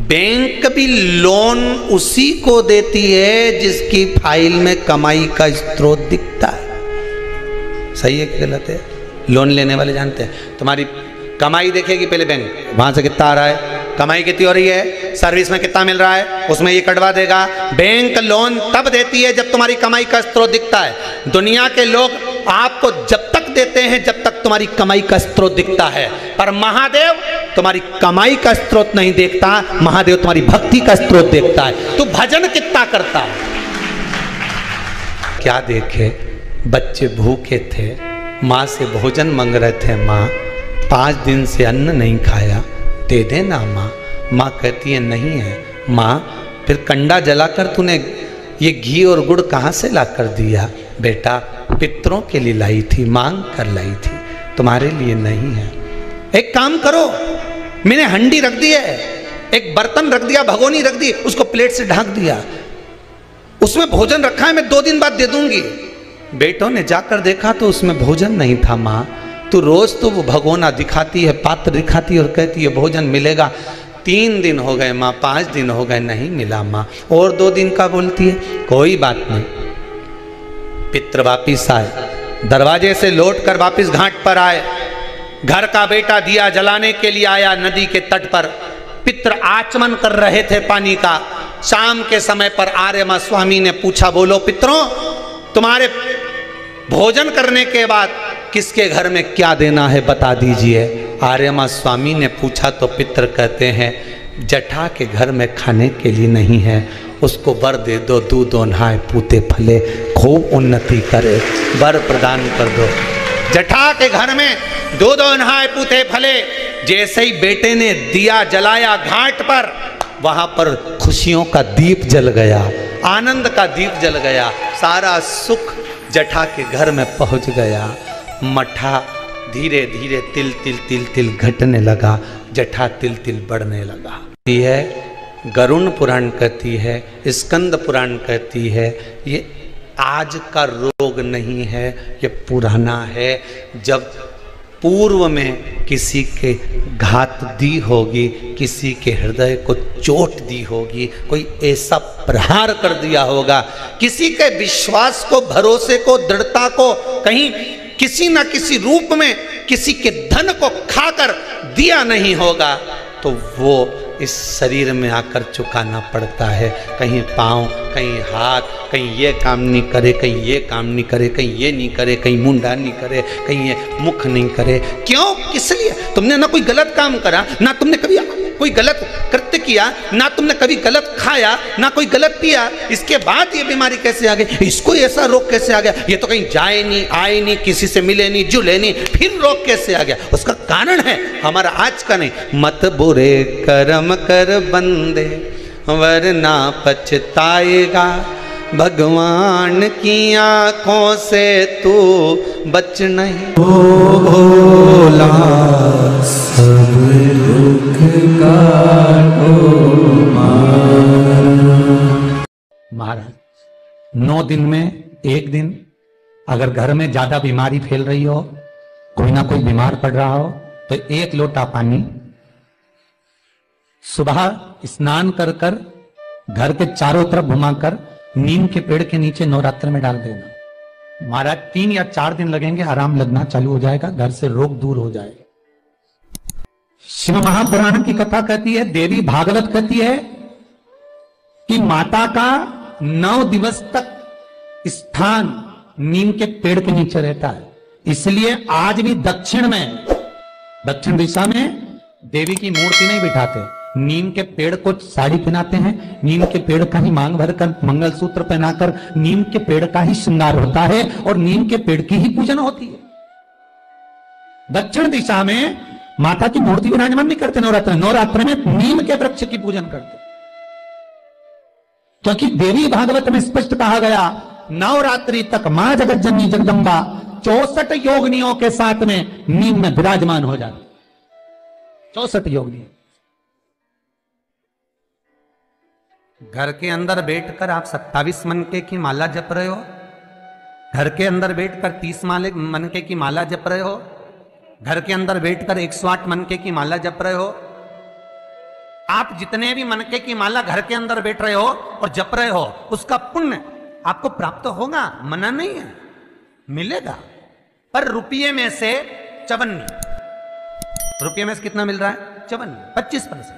Bank भी loan उसी को देती है जिसकी फाइल में कमाई का स्रोत दिखता है। सही है कि गलत है? लोन लेने वाले जानते हैं, तुम्हारी कमाई देखेगी पहले बैंक, वहां से कितना आ रहा है, कमाई कितनी हो रही है, सर्विस में कितना मिल रहा है, उसमें ये कटवा देगा। बैंक लोन तब देती है जब तुम्हारी कमाई का स्रोत दिखता है। दुनिया के लोग आपको जब तक देते हैं जब तक तुम्हारी कमाई का स्रोत दिखता है, पर महादेव तुम्हारी कमाई का स्रोत नहीं देखता, महादेव तुम्हारी भक्ति का स्रोत देखता है। तू भजन कितना करता है। क्या देखे, बच्चे भूखे थे, माँ से भोजन मांग रहे थे, माँ 5 दिन से अन्न नहीं खाया, दे देना माँ। माँ कहती है नहीं है। माँ फिर कंडा जलाकर तूने ये घी और गुड़ कहाँ से ला कर दिया? बेटा पितरों के लिए लाई थी, मांग कर लाई थी, तुम्हारे लिए नहीं है। एक काम करो, मैंने हंडी रख दी है, एक बर्तन रख दिया, भगोनी रख दी, उसको प्लेट से ढक दिया, उसमें भोजन रखा है, मैं 2 दिन बाद दे दूंगी। बेटों ने जाकर देखा तो उसमें भोजन नहीं था। माँ तो रोज तो वो भगोना दिखाती है, पात्र दिखाती है और कहती है भोजन मिलेगा। 3 दिन हो गए माँ, 5 दिन हो गए, नहीं मिला माँ। और 2 दिन का बोलती है, कोई बात नहीं। पितर वापिस आए, दरवाजे से लौट कर वापिस घाट पर आए। घर का बेटा दिया जलाने के लिए आया नदी के तट पर। पितर आचमन कर रहे थे पानी का। शाम के समय पर आर्यमा स्वामी ने पूछा, बोलो पितरों, तुम्हारे भोजन करने के बाद किसके घर में क्या देना है बता दीजिए। आर्यमा स्वामी ने पूछा तो पितर कहते हैं, जठा के घर में खाने के लिए नहीं है, उसको वर दे दो, दूध नहाए पूते फले, खूब उन्नति करे, वर प्रदान कर दो। जठा के घर में दूध नहाए पूते फले। जैसे ही बेटे ने दिया जलाया घाट पर, वहां पर खुशियों का दीप जल गया, आनंद का दीप जल गया, सारा सुख जठा के घर में पहुंच गया। मठा धीरे धीरे तिल तिल तिल तिल घटने लगा, जठा तिल तिल बढ़ने लगा। यह गरुण पुराण कहती है, स्कंद पुराण कहती है, ये आज का रोग नहीं है, ये पुराना है। जब पूर्व में किसी के घात दी होगी, किसी के हृदय को चोट दी होगी, कोई ऐसा प्रहार कर दिया होगा, किसी के विश्वास को, भरोसे को, दृढ़ता को कहीं किसी न किसी रूप में किसी के धन को खाकर दिया नहीं होगा, तो वो इस शरीर में आकर चुकाना पड़ता है। कहीं पाँव, कहीं हाथ, कहीं ये काम नहीं करे, कहीं ये काम नहीं करे, कहीं ये नहीं करे, कहीं मुंडा नहीं करे, कहीं ये मुख नहीं करे। क्यों? किस लिए? तुमने ना कोई गलत काम करा, ना तुमने कभी कोई गलत कृत्य किया, ना तुमने कभी गलत खाया, ना कोई गलत पिया, इसके बाद ये बीमारी कैसे आ गई, इसको ऐसा रोग कैसे आ गया, ये तो कहीं जाए नहीं, आए नहीं, किसी से मिले नहीं, जुले नहीं, फिर रोग कैसे आ गया? उसका कारण है हमारा आज का नहीं। मत बुरे कर्म कर बंदे वरना पछताएगा, भगवान की आंखों से तू बच नहीं। ओ भोला सब दुख काटो महाराज। 9 दिन में 1 दिन अगर घर में ज्यादा बीमारी फैल रही हो, कोई ना कोई बीमार पड़ रहा हो, तो 1 लोटा पानी सुबह स्नान कर कर घर के चारों तरफ घुमाकर नीम के पेड़ के नीचे नवरात्र में डाल देना। महाराज 3 या 4 दिन लगेंगे, आराम लगना चालू हो जाएगा, घर से रोग दूर हो जाएगा। शिव महापुराण की कथा कहती है, देवी भागवत कहती है कि माता का 9 दिवस तक स्थान नीम के पेड़ के नीचे रहता है। इसलिए आज भी दक्षिण दिशा में देवी की मूर्ति नहीं बिठाते, नीम के पेड़ को साड़ी पहनाते हैं, नीम के पेड़ का ही मांग भरकर मंगलसूत्र पहनाकर नीम के पेड़ का ही श्रृंगार होता है और नीम के पेड़ की ही पूजन होती है। दक्षिण दिशा में माता की मूर्ति विराजमान नहीं करते नवरात्र में नीम के वृक्ष की पूजन करते, क्योंकि देवी भागवत में स्पष्ट कहा गया, नवरात्रि तक मां जगत जननी जगदम्बा 64 योगिनियों के साथ में नीम में विराजमान हो जाती। 64 योगिनी। घर के अंदर बैठकर आप 27 मनके की माला जप रहे हो, घर के अंदर बैठकर 30 मनके की माला जप रहे हो, घर के अंदर बैठकर 108 मनके की माला जप रहे हो, आप जितने भी मनके की माला घर के अंदर बैठ रहे हो और जप रहे हो, उसका पुण्य आपको प्राप्त होगा, मना नहीं है, मिलेगा। पर रुपये में से 54, रुपये में से कितना मिल रहा है? 54, 25%।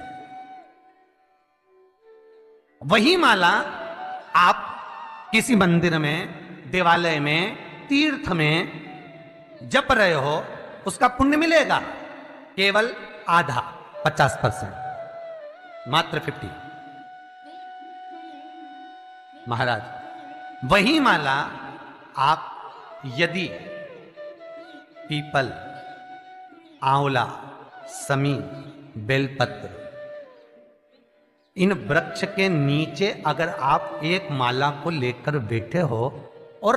वही माला आप किसी मंदिर में, देवालय में, तीर्थ में जप रहे हो, उसका पुण्य मिलेगा केवल आधा, 50%, मात्र 50। महाराज, वही माला आप यदि पीपल, आंवला, समी, बेलपत्र, इन वृक्ष के नीचे अगर आप एक माला को लेकर बैठे हो और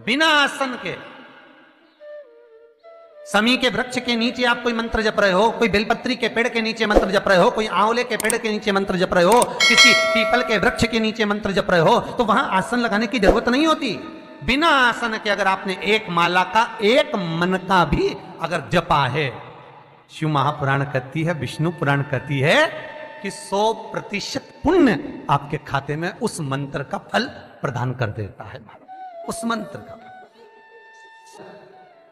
बिना आसन के, समी के वृक्ष के नीचे आप कोई मंत्र जप रहे हो, कोई बेलपत्री के पेड़ के नीचे मंत्र जप रहे हो, कोई आंवले के पेड़ के नीचे मंत्र जप रहे हो, किसी पीपल के वृक्ष के नीचे मंत्र जप रहे हो, तो वहां आसन लगाने की जरूरत नहीं होती। बिना आसन के अगर आपने एक माला का एक मन का भी अगर जपा है, शिव महापुराण कहती है, विष्णु पुराण कहती है कि 100% पुण्य आपके खाते में उस मंत्र का फल प्रदान कर देता है। उस मंत्र का,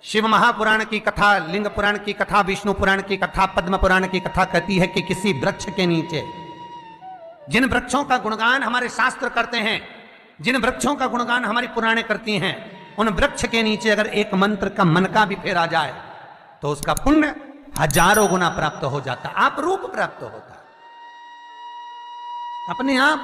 शिव महापुराण की कथा, लिंग पुराण की कथा, विष्णु पुराण की कथा, पद्म पुराण की कथा कहती है कि किसी वृक्ष के नीचे, जिन वृक्षों का गुणगान हमारे शास्त्र करते हैं, जिन वृक्षों का गुणगान हमारी पुराणे करती हैं, उन वृक्ष के नीचे अगर एक मंत्र का मन का भी फेरा जाए तो उसका पुण्य हजारों गुना प्राप्त हो जाता, आप रूप प्राप्त होता है अपने आप।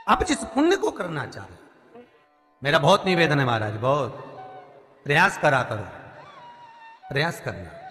आप जिस पुण्य को करना चाह रहे, मेरा बहुत निवेदन है महाराज, बहुत प्रयास करा करो, प्रयास करना।